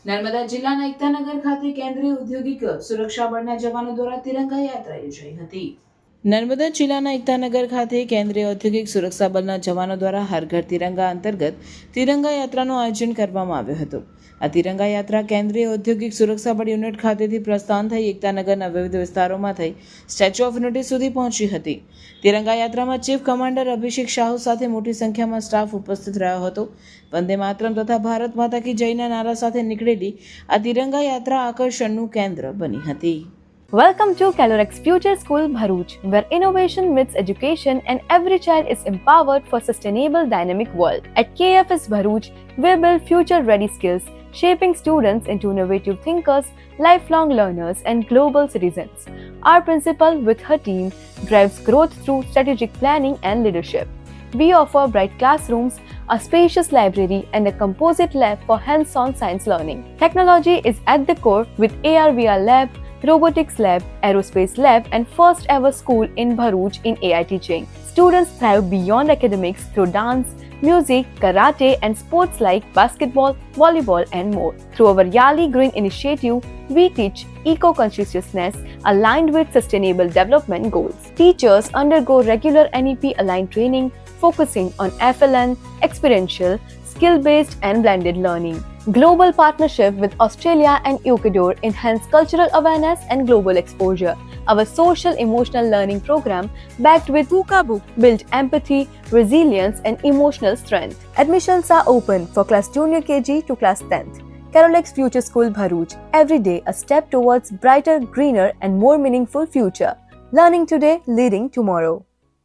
નર્મદા જિલ્લાના એકતાનગર ખાતે કેન્દ્રીય ઔદ્યોગિક સુરક્ષા બળના જવાનો દ્વારા તિરંગા યાત્રા યોજાઈ હતી. નર્મદા જિલ્લાના એકતાનગર ખાતે કેન્દ્રીય ઔદ્યોગિક સુરક્ષા બળના જવાનો દ્વારા હર ઘર તિરંગા અંતર્ગત તિરંગા યાત્રાનું આયોજન કરવામાં આવ્યું હતું. આ તિરંગા યાત્રા કેન્દ્રીય ઔદ્યોગિક સુરક્ષા બળ યુનિટ ખાતેથી પ્રસ્થાન થઈ એકતાનગરના વિવિધ વિસ્તારોમાં થઈ સ્ટેચ્યુ ઓફ યુનિટી સુધી પહોંચી હતી. તિરંગા યાત્રામાં ચીફ કમાન્ડર અભિષેક શાહુ સાથે મોટી સંખ્યામાં સ્ટાફ ઉપસ્થિત રહ્યો હતો. વંદે માતરમ તથા ભારત માતા કી જયના નારા સાથે નીકળેલી આ તિરંગા યાત્રા આકર્ષણનું કેન્દ્ર બની હતી. Welcome to Calorex Future School Bharuch, where innovation meets education and every child is empowered for sustainable dynamic world. At KFS Bharuch, we build future-ready skills, shaping students into innovative thinkers, lifelong learners and global citizens. Our principal with her team drives growth through strategic planning and leadership. We offer bright classrooms, a spacious library and a composite lab for hands-on science learning. Technology is at the core with AR/VR lab, robotics lab, aerospace lab and first ever school in Bharuch in AI teaching. Students thrive beyond academics through dance, music, karate and sports like basketball, volleyball and more. Through our Yali Green initiative, we teach eco-consciousness aligned with sustainable development goals. Teachers undergo regular NEP aligned training focusing on FLN, experiential, skill-based and blended learning. Global partnership with Australia and Ecuador enhance cultural awareness and global exposure. Our social emotional learning program backed with Puka Book build empathy, resilience and emotional strength. Admissions are open for class junior KG to class 10th. Carolex Future School Bharuch, every day a step towards brighter, greener and more meaningful future. Learning today, leading tomorrow.